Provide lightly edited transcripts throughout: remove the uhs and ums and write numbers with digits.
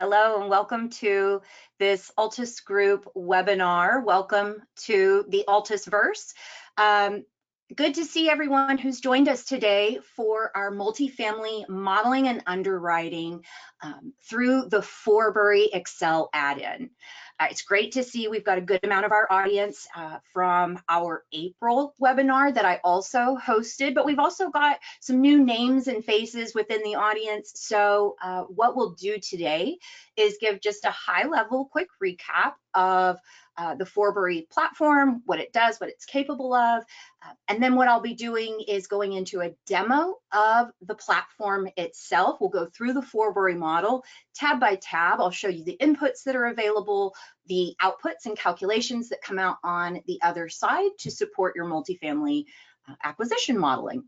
Hello and welcome to this Altus Group webinar. Welcome to the Altusverse. Um, Good to see everyone who's joined us today for our multifamily modeling and underwriting through the Forbury Excel add-in. It's great to see we've got a good amount of our audience from our April webinar that I also hosted, but we've also got some new names and faces within the audience. So what we'll do today is give just a high-level quick recap of the Forbury platform, what it does, what it's capable of. And then what I'll be doing is going into a demo of the platform itself. We'll go through the Forbury model tab by tab. I'll show you the inputs that are available, the outputs and calculations that come out on the other side to support your multifamily acquisition modeling.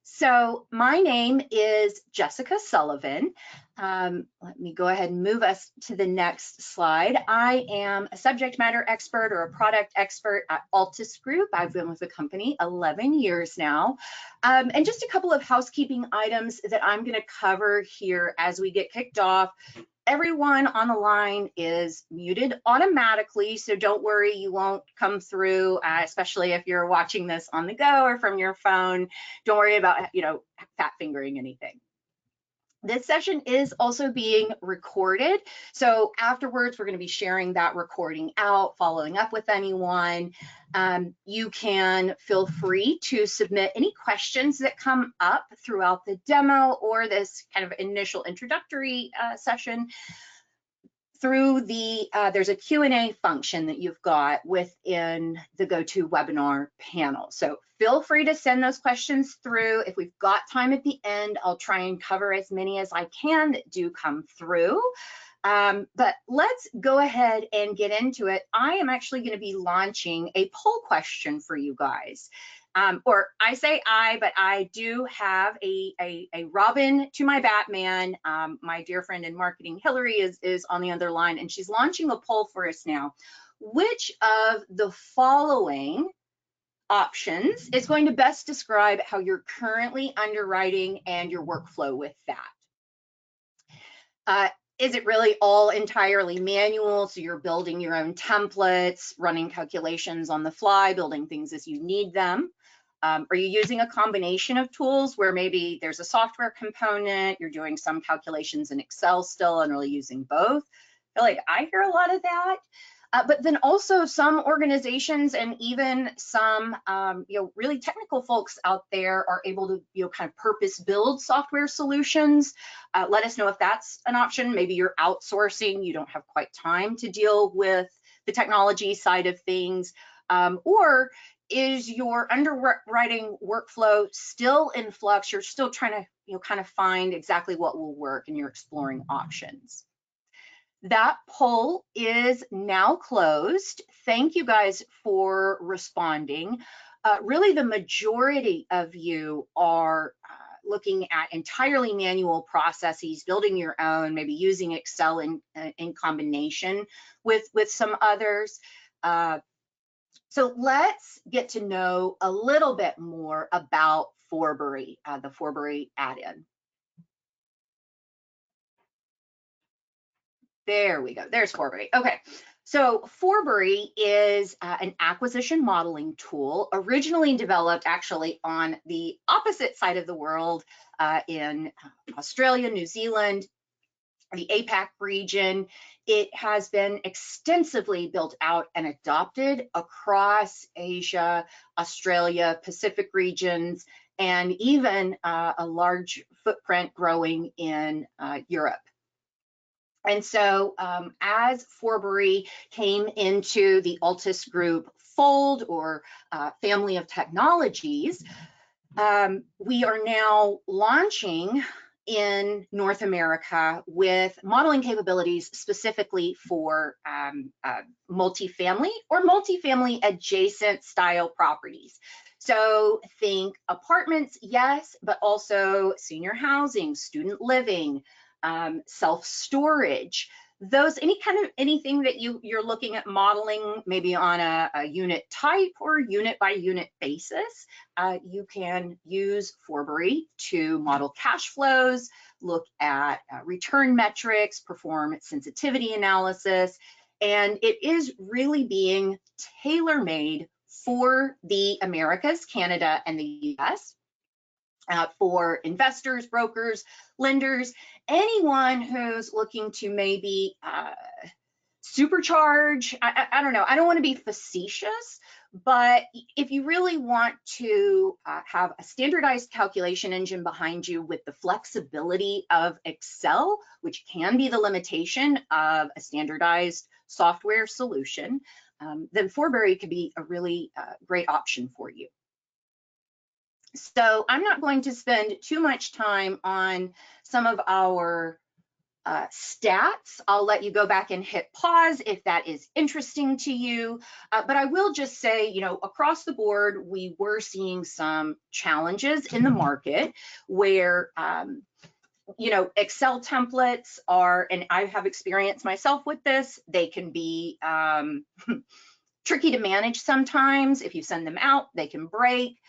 So my name is Jessica Sullivan. Let me go ahead and move us to the next slide. I am a subject matter expert or a product expert at Altus Group. I've been with the company 11 years now. And just a couple of housekeeping items that I'm going to cover here as we get kicked off. Everyone on the line is muted automatically, so don't worry, you won't come through, especially if you're watching this on the go or from your phone. Don't worry about, fat fingering anything. This session is also being recorded. So afterwards, we're going to be sharing that recording out, following up with anyone. You can feel free to submit any questions that come up throughout the demo or this kind of initial introductory session through the, there's a Q&A function that you've got within the GoToWebinar panel. So feel free to send those questions through. If we've got time at the end, I'll try and cover as many as I can that do come through. But let's go ahead and get into it. I am actually going to be launching a poll question for you guys. Or I say I, but I do have a Robin to my Batman. My dear friend in marketing, Hillary, is on the other line, and she's launching a poll for us now. Which of the following options is going to best describe how you're currently underwriting and your workflow with that? Is it really all entirely manual? So you're building your own templates, running calculations on the fly, building things as you need them? Are you using a combination of tools where maybe there's a software component, you're doing some calculations in Excel still and really using both? I feel like I hear a lot of that. But then also some organizations and even some really technical folks out there are able to kind of purpose build software solutions. Let us know if that's an option. Maybe you're outsourcing, you don't have quite time to deal with the technology side of things, or is your underwriting workflow still in flux? You're still trying to kind of find exactly what will work and you're exploring options. That poll is now closed. Thank you guys for responding. Really, the majority of you are looking at entirely manual processes, building your own, maybe using Excel in combination with some others. So let's get to know a little bit more about Forbury, the Forbury add-in. There we go, there's Forbury. Okay, so Forbury is an acquisition modeling tool originally developed actually on the opposite side of the world in Australia, New Zealand, the APAC region. It has been extensively built out and adopted across Asia, Australia, Pacific regions, and even a large footprint growing in Europe. And so as Forbury came into the Altus Group fold or family of technologies, we are now launching in North America with modeling capabilities specifically for multifamily or multifamily adjacent style properties. So think apartments, yes, but also senior housing, student living, self-storage. anything that you're looking at modeling, maybe on a unit type or unit by unit basis, you can use Forbury to model cash flows, look at return metrics, perform sensitivity analysis, and it is really being tailor-made for the Americas, Canada, and the US. For investors, brokers, lenders, anyone who's looking to maybe supercharge, I don't know, I don't want to be facetious, but if you really want to have a standardized calculation engine behind you with the flexibility of Excel, which can be the limitation of a standardized software solution, then Forbury could be a really great option for you. So I'm not going to spend too much time on some of our stats. I'll let you go back and hit pause if that is interesting to you. But I will just say, you know, across the board, we were seeing some challenges in the market where, you know, Excel templates are, and I have experience myself with this, they can be tricky to manage sometimes. If you send them out, they can break.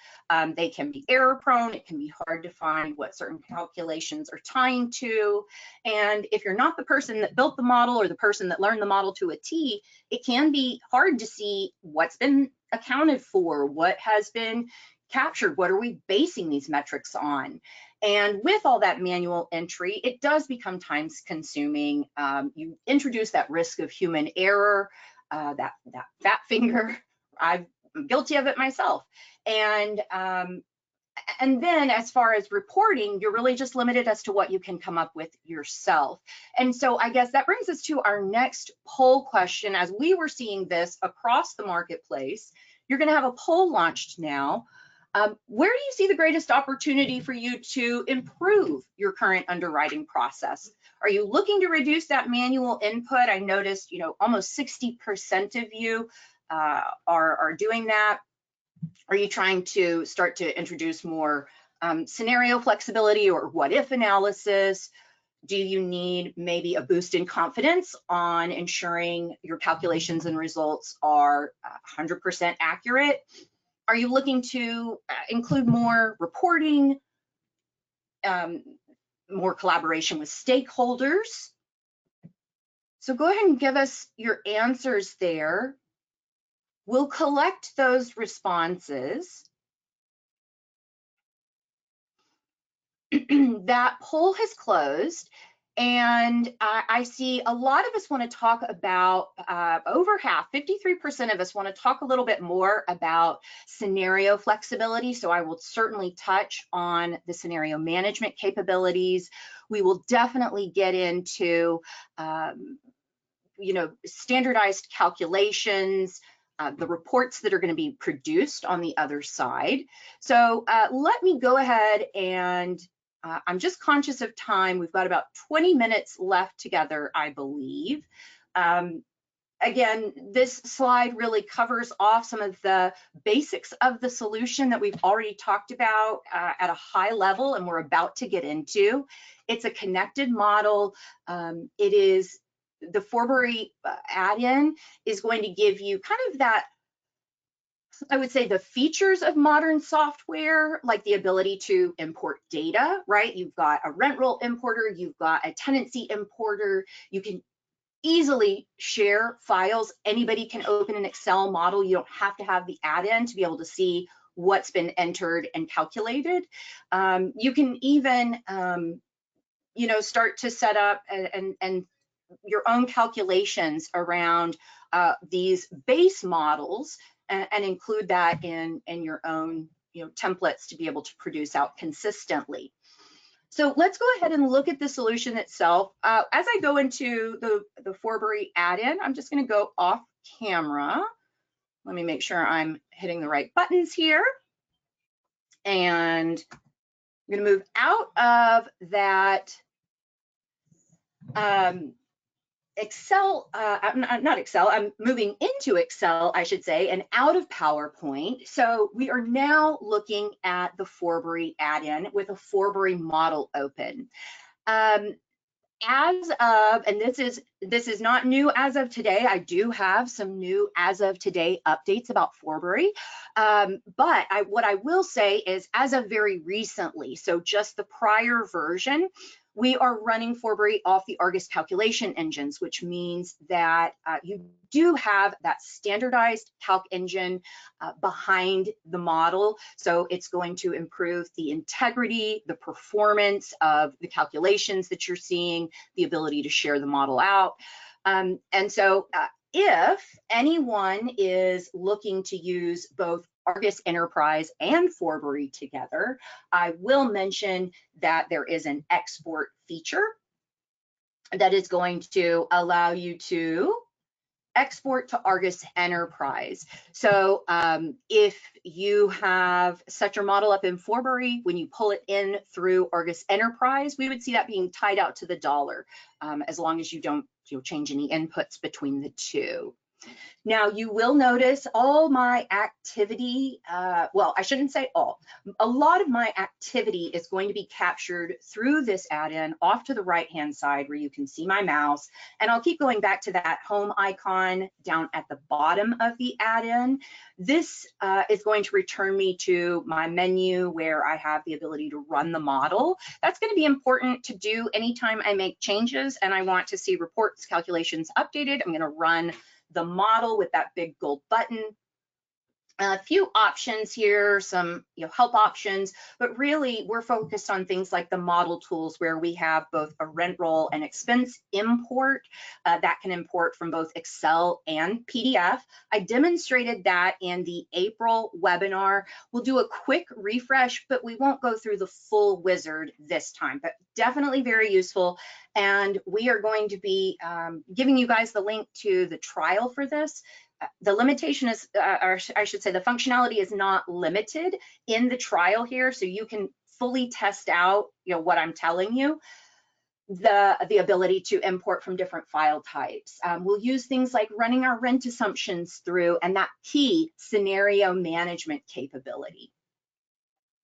They can be error prone. It can be hard to find what certain calculations are tying to. And if you're not the person that built the model or the person that learned the model to a T, it can be hard to see what's been accounted for, what has been captured, what are we basing these metrics on. And with all that manual entry, it does become time consuming. You introduce that risk of human error, that fat finger. I'm guilty of it myself. And then as far as reporting, you're really just limited as to what you can come up with yourself. And so I guess that brings us to our next poll question. As we were seeing this across the marketplace, you're going to have a poll launched now. Where do you see the greatest opportunity for you to improve your current underwriting process? Are you looking to reduce that manual input? I noticed, you know, almost 60% of you are doing that. Are you trying to start to introduce more scenario flexibility or what if analysis? Do you need maybe a boost in confidence on ensuring your calculations and results are 100% accurate? Are you looking to include more reporting, more collaboration with stakeholders? So go ahead and give us your answers there. We'll collect those responses. That poll has closed, and I see a lot of us want to talk about, over half, 53% of us want to talk a little bit more about scenario flexibility. So I will certainly touch on the scenario management capabilities. We will definitely get into, you know, standardized calculations, the reports that are going to be produced on the other side. So let me go ahead and I'm just conscious of time. We've got about 20 minutes left together, I believe. Again, this slide really covers off some of the basics of the solution that we've already talked about at a high level and we're about to get into. It's a connected model. It is the Forbury add-in is going to give you kind of that, I would say, the features of modern software, like the ability to import data, right? You've got a rent roll importer, you've got a tenancy importer, you can easily share files. Anybody can open an Excel model. You don't have to have the add-in to be able to see what's been entered and calculated. You can even, you know, start to set up and your own calculations around these base models and include that in your own, you know, templates to be able to produce out consistently. So let's go ahead and look at the solution itself. As I go into the Forbury add-in, I'm just going to go off camera. Let me make sure I'm hitting the right buttons here. And I'm going to move out of that Excel, not Excel, I'm moving into Excel, I should say, and out of PowerPoint. So we are now looking at the Forbury add-in with a Forbury model open. As of, and this is not new as of today. I do have some new as of today updates about Forbury, but what I will say is as of very recently, so just the prior version, we are running Forbury off the Argus calculation engines, which means that you do have that standardized calc engine behind the model. So it's going to improve the integrity, the performance of the calculations that you're seeing, the ability to share the model out. And so if anyone is looking to use both Argus Enterprise and Forbury together, I will mention that there is an export feature that is going to allow you to export to Argus Enterprise. So if you have set your model up in Forbury, when you pull it in through Argus Enterprise, we would see that being tied out to the dollar, as long as you don't change any inputs between the two. Now you will notice all my activity, well, I shouldn't say all, a lot of my activity is going to be captured through this add-in off to the right-hand side where you can see my mouse. And I'll keep going back to that home icon down at the bottom of the add-in. This is going to return me to my menu where I have the ability to run the model. That's going to be important to do anytime I make changes and I want to see reports, calculations updated. I'm going to run the model with that big gold button. A few options here, some help options, but really we're focused on things like the model tools where we have both a rent roll and expense import that can import from both Excel and PDF. I demonstrated that in the April webinar. We'll do a quick refresh, but we won't go through the full wizard this time, but definitely very useful. And we are going to be giving you guys the link to the trial for this. The limitation is, or I should say the functionality is not limited in the trial here, so you can fully test out what I'm telling you, the ability to import from different file types. We'll use things like running our rent assumptions through and that key scenario management capability.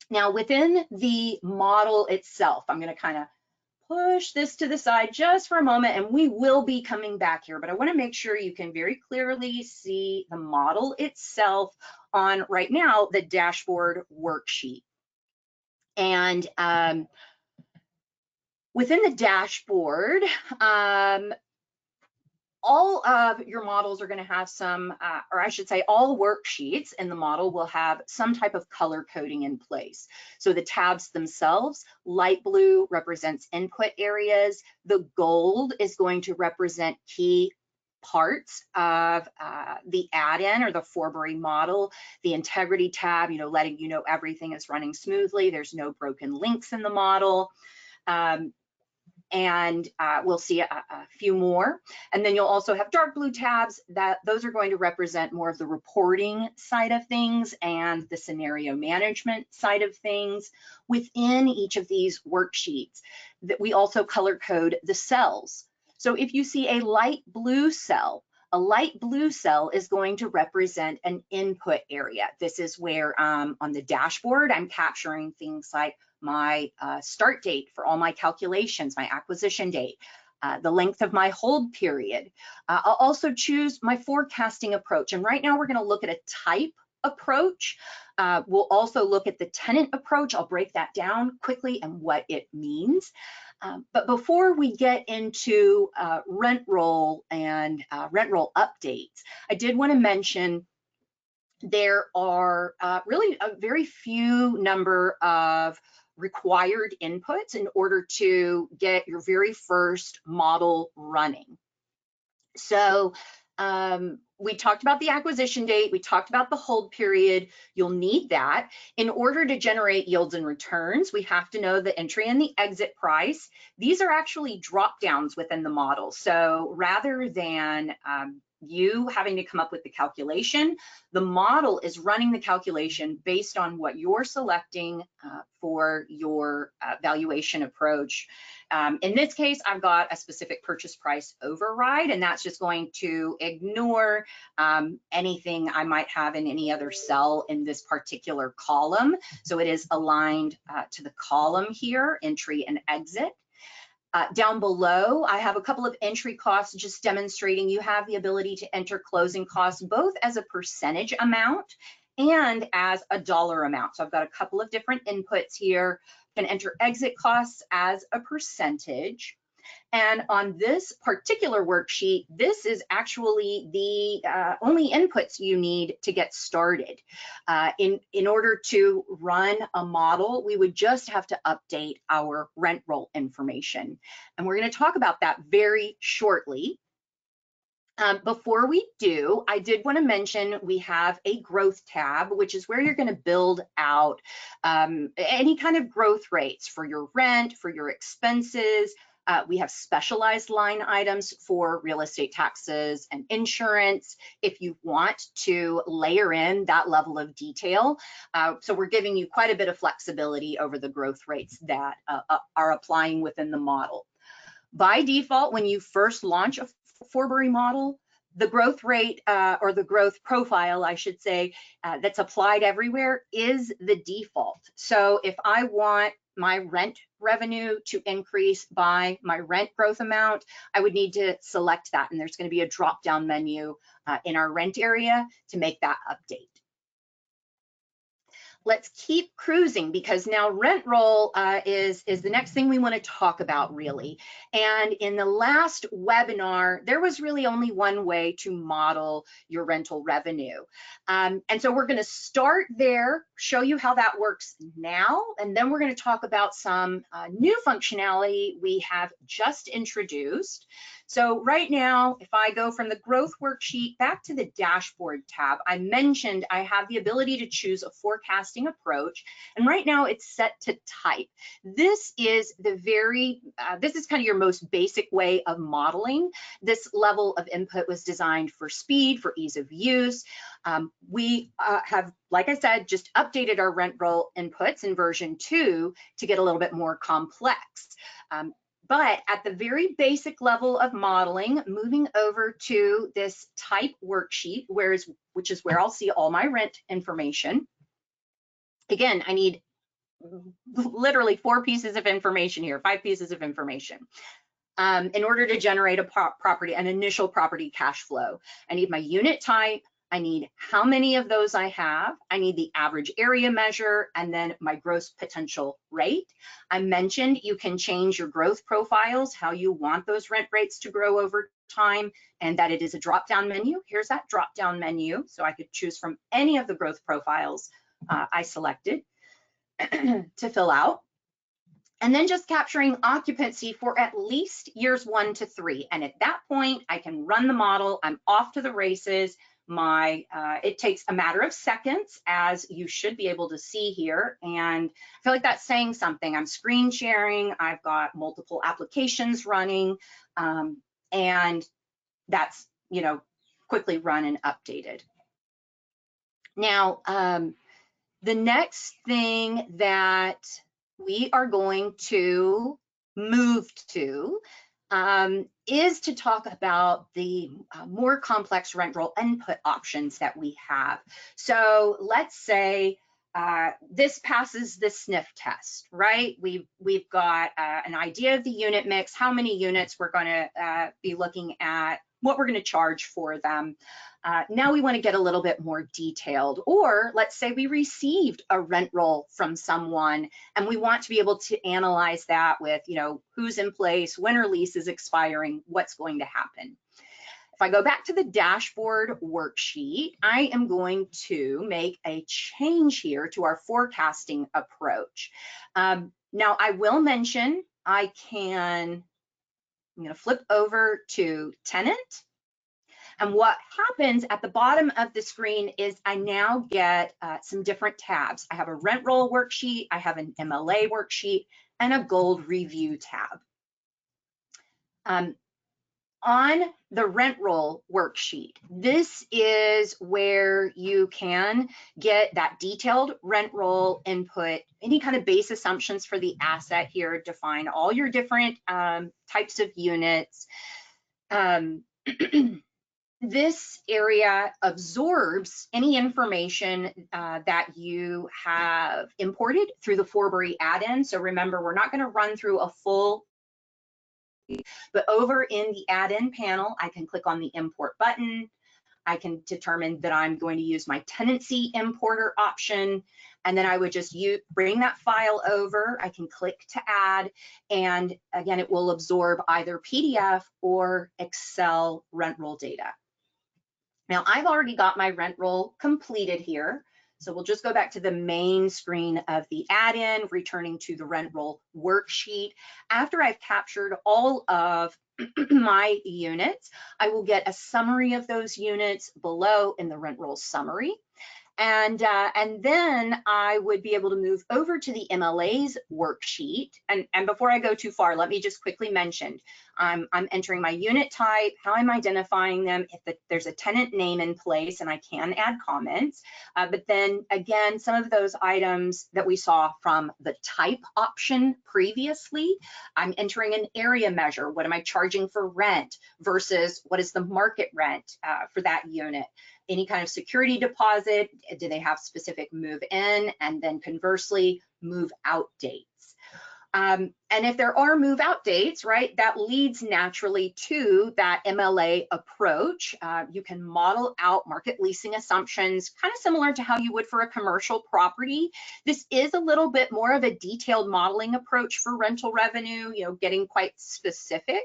Now within the model itself, I'm going to kind of push this to the side just for a moment and we will be coming back here, but I want to make sure you can very clearly see the model itself on right now the dashboard worksheet. And within the dashboard, all of your models are going to have some, or I should say all worksheets in the model will have some type of color coding in place. So the tabs themselves, light blue represents input areas. The gold is going to represent key parts of the add-in or the Forbury model. The integrity tab, letting you know everything is running smoothly. There's no broken links in the model. And we'll see a few more. And then you'll also have dark blue tabs those are going to represent more of the reporting side of things and the scenario management side of things within each of these worksheets. That we also color code the cells. So if you see a light blue cell is going to represent an input area. This is where on the dashboard, I'm capturing things like my start date for all my calculations, my acquisition date, the length of my hold period. I'll also choose my forecasting approach. And right now we're going to look at a type approach. We'll also look at the tenant approach. I'll break that down quickly and what it means. But before we get into rent roll and rent roll updates, I did want to mention there are really a very few number of required inputs in order to get your very first model running. So we talked about the acquisition date, we talked about the hold period. You'll need that. In order to generate yields and returns, we have to know the entry and the exit price. These are actually drop downs within the model. So rather than you having to come up with the calculation, the model is running the calculation based on what you're selecting for your valuation approach. In this case, I've got a specific purchase price override, and that's just going to ignore anything I might have in any other cell in this particular column. So it is aligned to the column here, entry and exit. Down below, I have a couple of entry costs just demonstrating you have the ability to enter closing costs both as a percentage amount and as a dollar amount. So I've got a couple of different inputs here. You can enter exit costs as a percentage. And on this particular worksheet, this is actually the only inputs you need to get started. In order to run a model, we would just have to update our rent roll information. And we're going to talk about that very shortly. Before we do, I did want to mention we have a growth tab, which is where you're going to build out any kind of growth rates for your rent, for your expenses. We have specialized line items for real estate taxes and insurance if you want to layer in that level of detail. So we're giving you quite a bit of flexibility over the growth rates that are applying within the model. By default, when you first launch a Forbury model, the growth rate or the growth profile, I should say, that's applied everywhere is the default. So if I want my rent revenue to increase by my rent growth amount, I would need to select that. And there's going to be a drop-down menu in our rent area to make that update. Let's keep cruising because now rent roll is the next thing we want to talk about really. And in the last webinar, there was really only one way to model your rental revenue. And so we're going to start there, show you how that works now, and then we're going to talk about some new functionality we have just introduced. So right now, if I go from the growth worksheet back to the dashboard tab, I mentioned I have the ability to choose a forecasting approach. And right now it's set to type. This is this is kind of your most basic way of modeling. This level of input was designed for speed, for ease of use. We have, like I said, just updated our rent roll inputs in version 2 to get a little bit more complex. But at the very basic level of modeling, moving over to this type worksheet, which is where I'll see all my rent information. Again, I need literally 4 pieces of information here, 5 pieces of information. In order to generate an initial property cash flow, I need my unit type, I need how many of those I have, I need the average area measure, and then my gross potential rate. I mentioned you can change your growth profiles, how you want those rent rates to grow over time, and that it is a drop-down menu. Here's that drop-down menu, so I could choose from any of the growth profiles I selected to fill out. And then just capturing occupancy for at least years 1 to 3. And at that point, I can run the model. I'm off to the races. It takes a matter of seconds, as you should be able to see here. And I feel like that's saying something. I'm screen sharing. I've got multiple applications running, and that's, quickly run and updated. Now, the next thing that we are going to move to is to talk about the more complex rent roll input options that we have. So let's say this passes the sniff test, right? We've got an idea of the unit mix, how many units we're going to be looking at, what we're going to charge for them. Now we want to get a little bit more detailed, or let's say we received a rent roll from someone and we want to be able to analyze that with, who's in place, when are leases expiring, what's going to happen. If I go back to the dashboard worksheet, I am going to make a change here to our forecasting approach. Now I will mention I'm going to flip over to tenant. And what happens at the bottom of the screen is I now get some different tabs. I have a rent roll worksheet, I have an MLA worksheet, and a gold review tab. On the rent roll worksheet, this is where you can get that detailed rent roll input, any kind of base assumptions for the asset here, define all your different types of units. This area absorbs any information that you have imported through the Forbury add-in. So remember, we're not going to run through a full But over in the add-in panel, I can click on the import button. I can determine that I'm going to use my tenancy importer option, and then I would just bring that file over. I can click to add, and again, it will absorb either PDF or Excel rent roll data. Now, I've already got my rent roll completed here, so we'll just go back to the main screen of the add-in, returning to the rent roll worksheet. After I've captured all of my units, I will get a summary of those units below in the rent roll summary. And then I would be able to move over to the MLA's worksheet. And before I go too far, let me just quickly mention, I'm entering my unit type, how I'm identifying them, if there's a tenant name in place, and I can add comments. But then again, some of those items that we saw from the type option previously, I'm entering an area measure. What am I charging for rent versus what is the market rent for that unit? Any kind of security deposit, do they have specific move in, and then conversely, move out dates. And if there are move out dates, right, that leads naturally to that MLA approach. You can model out market leasing assumptions, kind of similar to how you would for a commercial property. This is a little bit more of a detailed modeling approach for rental revenue, you know, getting quite specific.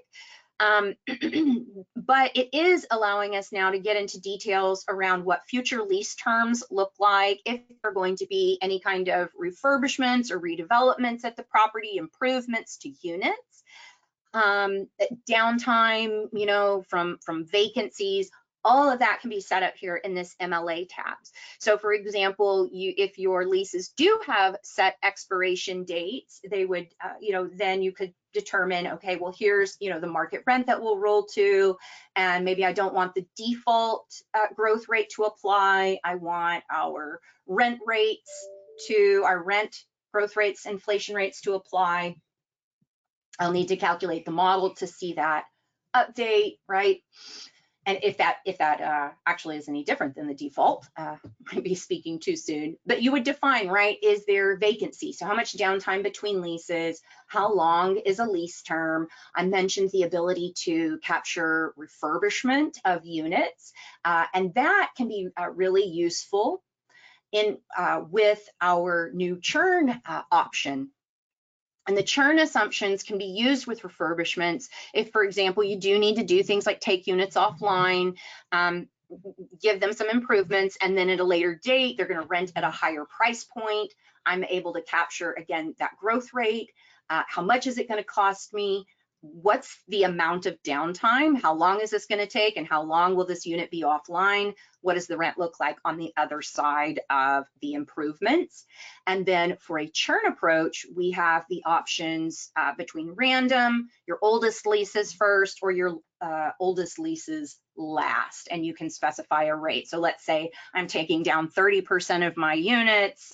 But it is allowing us now to get into details around what future lease terms look like, if there are going to be any kind of refurbishments or redevelopments at the property, improvements to units, downtime, you know, from vacancies. All of that can be set up here in this MLA tabs. So for example, if your leases do have set expiration dates, they would, you know, then you could determine, okay, well, here's, you know, the market rent that we'll roll to, and maybe I don't want the default growth rate to apply. I want our rent growth rates, inflation rates to apply. I'll need to calculate the model to see that update, right? And if that actually is any different than the default, might be speaking too soon, but you would define, right, is there vacancy? So how much downtime between leases? How long is a lease term? I mentioned the ability to capture refurbishment of units, and that can be really useful in with our new churn option. And the churn assumptions can be used with refurbishments. If, for example, you do need to do things like take units offline, give them some improvements, and then at a later date, they're going to rent at a higher price point. I'm able to capture, again, that growth rate. How much is it going to cost me? What's the amount of downtime? How long is this going to take? And how long will this unit be offline? What does the rent look like on the other side of the improvements? And then for a churn approach, we have the options between random, your oldest leases first, or your oldest leases last, and you can specify a rate. So let's say I'm taking down 30% of my units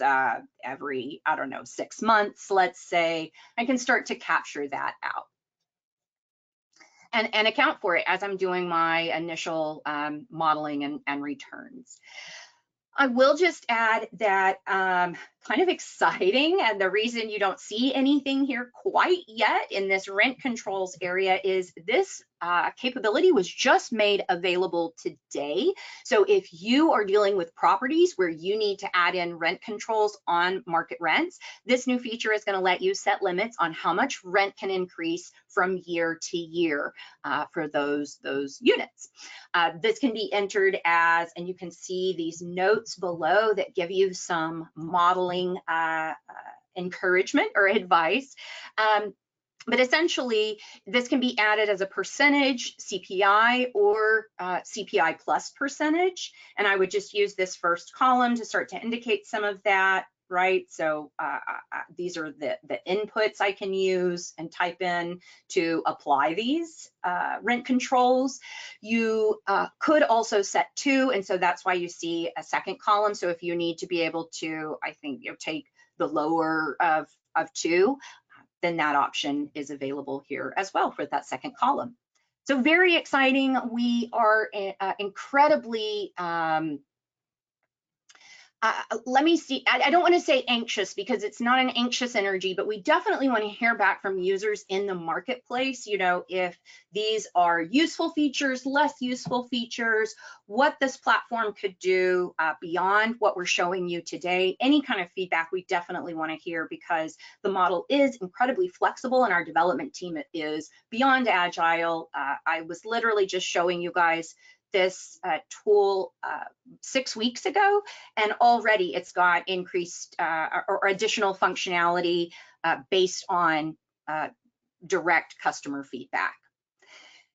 every, I don't know, 6 months, let's say. I can start to capture that out and account for it as I'm doing my initial modeling and returns. I will just add that kind of exciting, and the reason you don't see anything here quite yet in this rent controls area is this capability was just made available today. So if you are dealing with properties where you need to add in rent controls on market rents, this new feature is going to let you set limits on how much rent can increase from year to year for those units. This can be entered as, and you can see these notes below that give you some modeling encouragement or advice. But essentially, this can be added as a percentage, CPI, or CPI plus percentage. And I would just use this first column to start to indicate some of that, right? So these are the inputs I can use and type in to apply these rent controls. You could also set two, and so that's why you see a second column. So if you need to be able to, I think, you know, take the lower of two, then that option is available here as well for that second column. So very exciting. We are incredibly let me see. I don't want to say anxious because it's not an anxious energy, but we definitely want to hear back from users in the marketplace, you know, if these are useful features, less useful features, what this platform could do beyond what we're showing you today. Any kind of feedback we definitely want to hear, because the model is incredibly flexible and our development team is beyond agile. I was literally just showing you guys this tool 6 weeks ago, and already it's got increased or additional functionality based on direct customer feedback.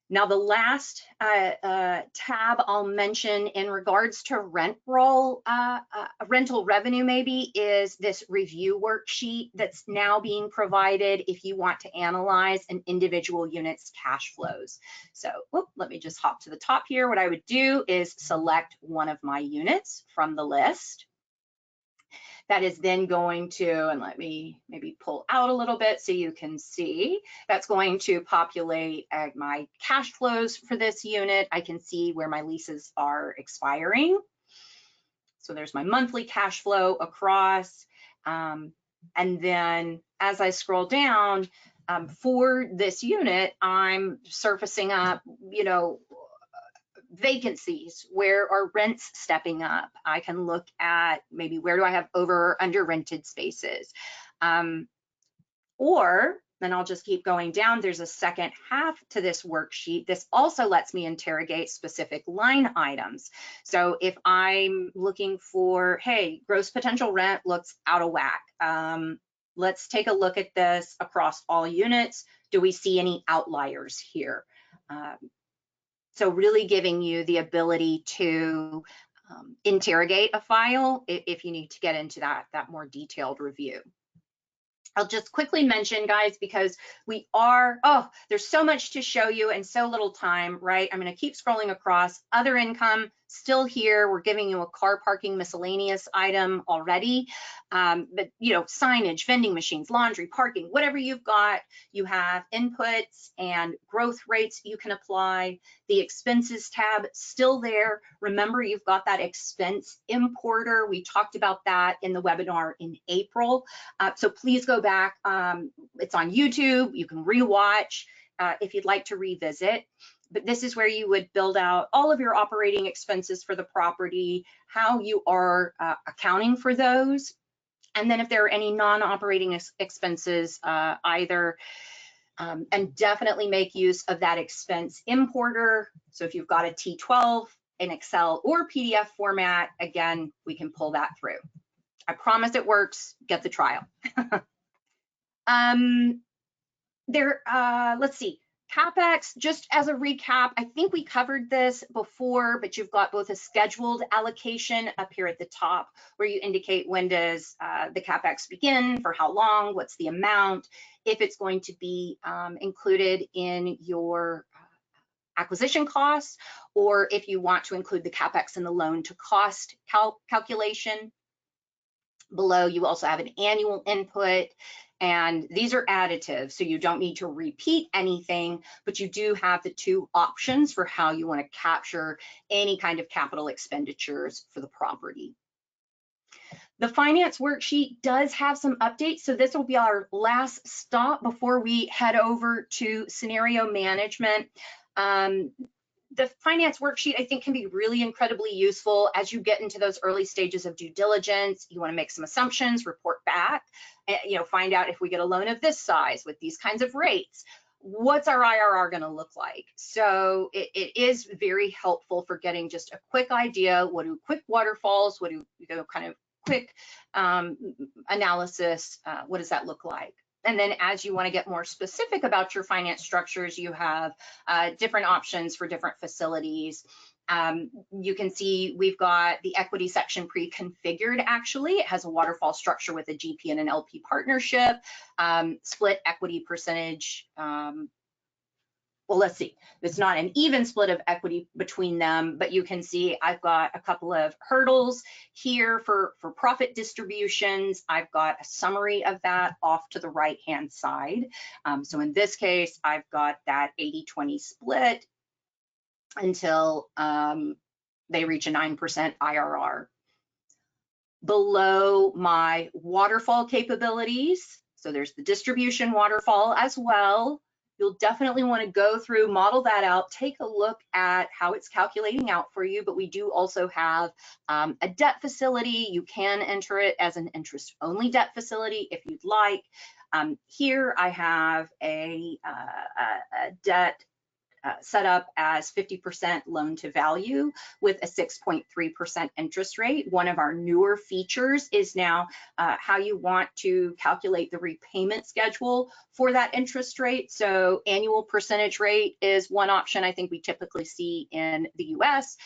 Now, the last tab I'll mention in regards to rental revenue maybe is this review worksheet that's now being provided if you want to analyze an individual unit's cash flows. So let me just hop to the top here. What I would do is select one of my units from the list. That is then going to, and let me maybe pull out a little bit so you can see, that's going to populate my cash flows for this unit. I can see where my leases are expiring. So there's my monthly cash flow across. And then as I scroll down, for this unit, I'm surfacing up, you know, vacancies, where are rents stepping up. I can look at maybe where do I have over or under rented spaces. Or then I'll just keep going down. There's a second half to this worksheet. This also lets me interrogate specific line items. So if I'm looking for, hey, gross potential rent looks out of whack. Let's take a look at this across all units. Do we see any outliers here? So really giving you the ability to interrogate a file if you need to get into that more detailed review. I'll just quickly mention, guys, because we are, there's so much to show you and so little time, right? I'm going to keep scrolling across. Other income, still here. We're giving you a car parking miscellaneous item already. But, you know, signage, vending machines, laundry, parking, whatever you've got, you have inputs and growth rates you can apply. The expenses tab still there. Remember, you've got that expense importer. We talked about that in the webinar in April. So please go back. It's on YouTube. You can rewatch if you'd like to revisit. But this is where you would build out all of your operating expenses for the property, how you are accounting for those. And then if there are any non-operating expenses either, and definitely make use of that expense importer. So if you've got a T12 in Excel or PDF format, again, we can pull that through. I promise it works. Get the trial. Let's see. CapEx, just as a recap, I think we covered this before, but you've got both a scheduled allocation up here at the top where you indicate when does the CapEx begin, for how long, what's the amount, if it's going to be included in your acquisition costs, or if you want to include the CapEx in the loan to cost calculation. Below, you also have an annual input, and these are additive, so you don't need to repeat anything, but you do have the two options for how you want to capture any kind of capital expenditures for the property. The finance worksheet does have some updates, so this will be our last stop before we head over to scenario management. The finance worksheet, I think, can be really incredibly useful as you get into those early stages of due diligence. You want to make some assumptions, report back, you know, find out if we get a loan of this size with these kinds of rates, what's our IRR going to look like? So it is very helpful for getting just a quick idea. What do quick waterfalls, what do, you know, kind of quick analysis, what does that look like? And then as you want to get more specific about your finance structures, you have different options for different facilities. You can see we've got the equity section pre-configured. Actually, it has a waterfall structure with a GP and an LP partnership, split equity percentage. Well, let's see, it's not an even split of equity between them, but you can see I've got a couple of hurdles here for profit distributions. I've got a summary of that off to the right-hand side. So in this case, I've got that 80-20 split until they reach a 9% IRR. below my waterfall capabilities. So there's the distribution waterfall as well. You'll definitely want to go through, model that out, take a look at how it's calculating out for you. But we do also have a debt facility. You can enter it as an interest-only debt facility if you'd like. Here I have a debt set up as 50% loan to value with a 6.3% interest rate. One of our newer features is now how you want to calculate the repayment schedule for that interest rate. So annual percentage rate is one option I think we typically see in the US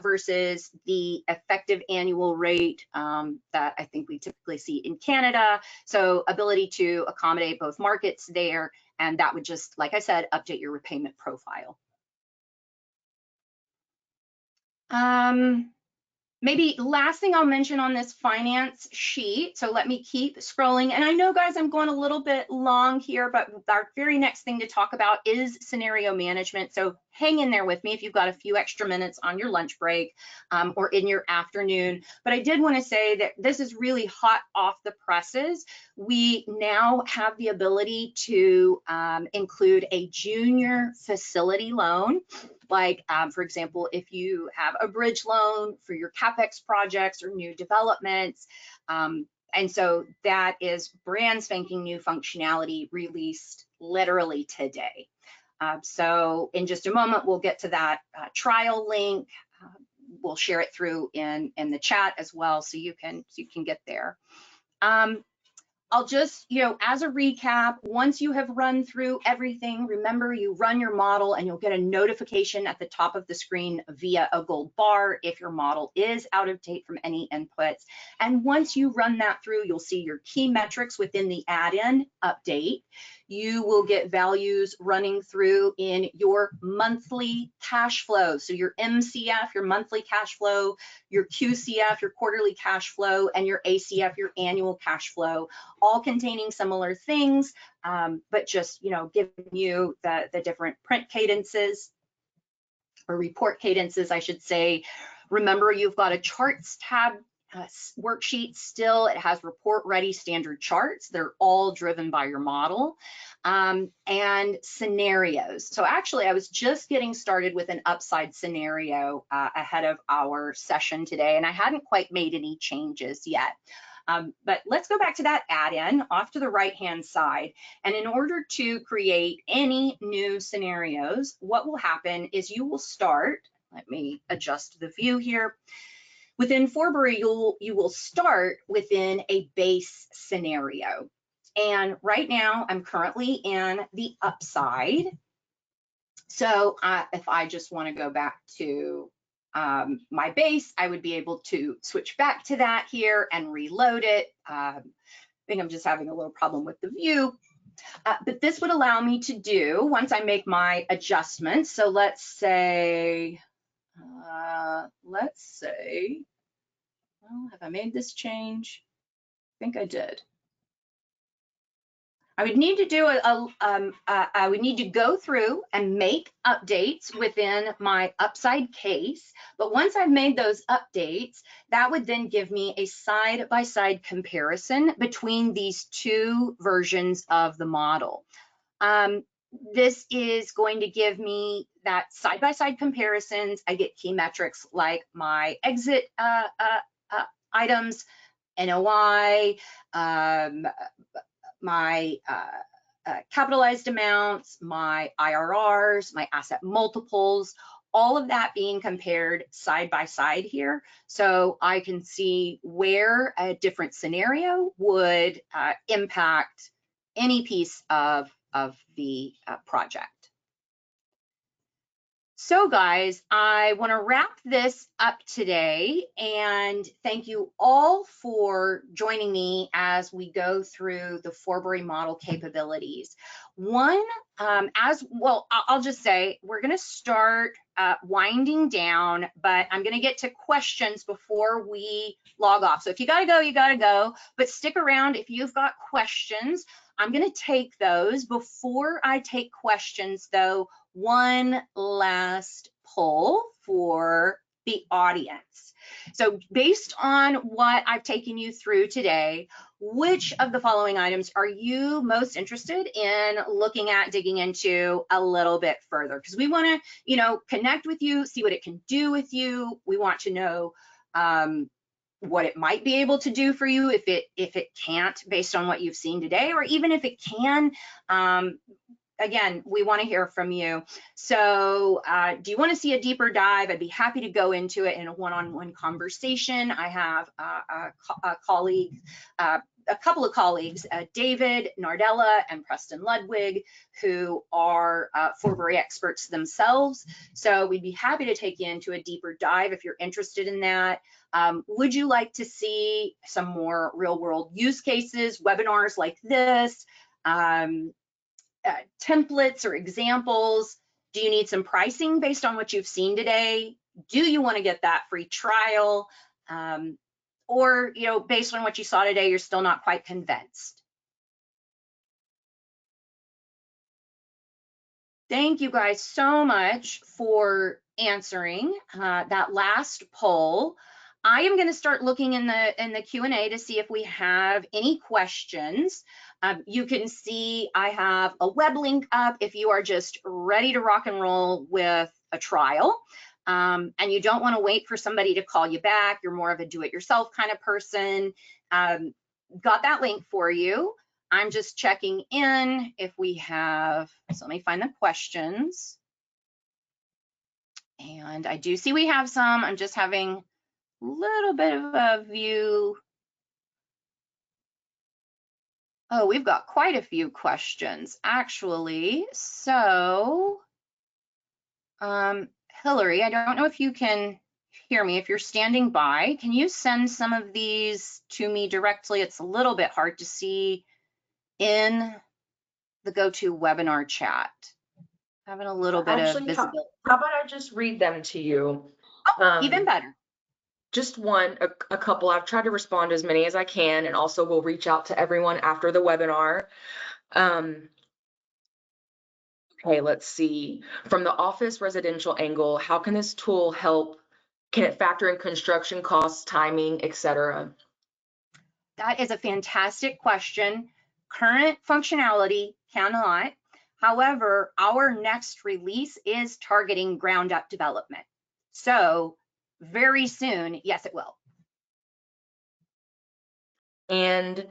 versus the effective annual rate that I think we typically see in Canada. So ability to accommodate both markets there. And that would just, like I said, update your repayment profile. Maybe last thing I'll mention on this finance sheet, so let me keep scrolling. And I know, guys, I'm going a little bit long here, but our very next thing to talk about is scenario management. So hang in there with me if you've got a few extra minutes on your lunch break or in your afternoon. But I did want to say that this is really hot off the presses. We now have the ability to include a junior facility loan. Like, for example, if you have a bridge loan for your CapEx projects or new developments. And so that is brand spanking new functionality released literally today. So in just a moment, we'll get to that trial link. We'll share it through in the chat as well, so you can get there. I'll just, as a recap, once you have run through everything, remember you run your model and you'll get a notification at the top of the screen via a gold bar if your model is out of date from any inputs. And once you run that through, you'll see your key metrics within the add-in update. You will get values running through in your monthly cash flow. So your MCF, your monthly cash flow, your QCF, your quarterly cash flow, and your ACF, your annual cash flow, all containing similar things, but just, giving you the different print cadences or report cadences, I should say. Remember, you've got a charts tab worksheet still. It has report ready standard charts. They're all driven by your model and scenarios. So actually, I was just getting started with an upside scenario ahead of our session today, and I hadn't quite made any changes yet. But let's go back to that add-in off to the right-hand side. And in order to create any new scenarios, what will happen is you will start, let me adjust the view here. Within Forbury, you will start within a base scenario. And right now, I'm currently in the upside. So if I just want to go back to my base, I would be able to switch back to that here and reload it. I think I'm just having a little problem with the view. But this would allow me to do, once I make my adjustments, so let's say, well, have I made this change? I think I did. I would need to do I would need to go through and make updates within my upside case. But once I've made those updates, that would then give me a side-by-side comparison between these two versions of the model. This is going to give me that side-by-side comparisons. I get key metrics like my exit items, NOI, my capitalized amounts, my IRRs, my asset multiples, all of that being compared side by side here. So I can see where a different scenario would impact any piece of the project. So guys, I want to wrap this up today and thank you all for joining me as we go through the Forbury model capabilities. One, as well, I'll just say we're going to start winding down, but I'm going to get to questions before we log off. So if you got to go, you got to go, but stick around if you've got questions. I'm going to take those. Before I take questions, though, one last poll for the audience. So based on what I've taken you through today, which of the following items are you most interested in looking at, digging into a little bit further? Because we want to, connect with you, see what it can do with you. We want to know what it might be able to do for you if it can't, based on what you've seen today, or even if it can. Again, we want to hear from you. So do you want to see a deeper dive? I'd be happy to go into it in a one-on-one conversation. I have a colleague, a couple of colleagues, David Nardella and Preston Ludwig, who are Forbury experts themselves. So we'd be happy to take you into a deeper dive if you're interested in that. Would you like to see some more real-world use cases, webinars like this? Templates or examples? Do you need some pricing based on what you've seen today? Do you want to get that free trial? Or, based on what you saw today, you're still not quite convinced? Thank you guys so much for answering that last poll. I am going to start looking in the Q&A to see if we have any questions. You can see I have a web link up if you are just ready to rock and roll with a trial, and you don't want to wait for somebody to call you back. You're more of a do-it-yourself kind of person. Got that link for you. I'm just checking in if we have, so let me find the questions. And I do see we have some. I'm just having a little bit of a view. Oh, we've got quite a few questions, actually. So, Hillary, I don't know if you can hear me. If you're standing by, can you send some of these to me directly? It's a little bit hard to see in the GoToWebinar chat. Having a little bit of visibility. How about I just read them to you? Oh, even better. Just a couple. I've tried to respond to as many as I can, and also we'll reach out to everyone after the webinar. Okay, let's see. From the office residential angle, how can this tool help? Can it factor in construction costs, timing, etc.? That is a fantastic question. Current functionality cannot. However, our next release is targeting ground up development. So very soon, yes, it will. And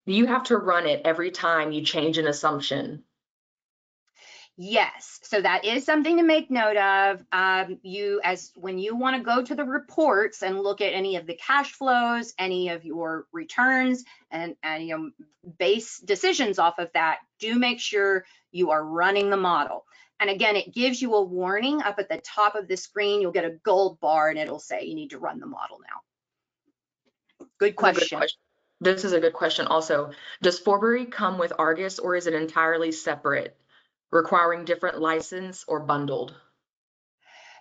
you have to run it every time you change an assumption. Yes, so that is something to make note of. When you want to go to the reports and look at any of the cash flows, any of your returns, and base decisions off of that, do make sure you are running the model. And again, it gives you a warning up at the top of the screen. You'll get a gold bar and it'll say you need to run the model now. Good question. This is a good question also. Does Forbury come with Argus, or is it entirely separate, requiring different license or bundled?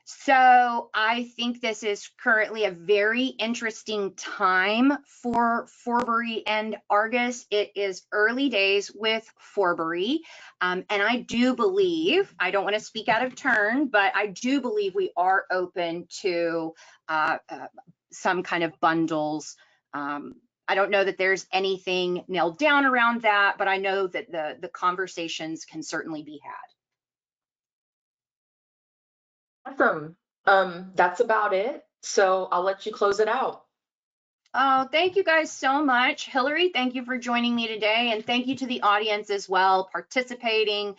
So I think this is currently a very interesting time for Forbury and Argus. It is early days with Forbury. And I do believe, I don't want to speak out of turn, but I do believe we are open to some kind of bundles. I don't know that there's anything nailed down around that, but I know that the conversations can certainly be had. Awesome. That's about it. So I'll let you close it out. Oh, thank you guys so much. Hillary, thank you for joining me today. And thank you to the audience as well, participating.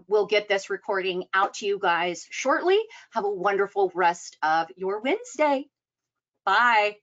We'll get this recording out to you guys shortly. Have a wonderful rest of your Wednesday. Bye.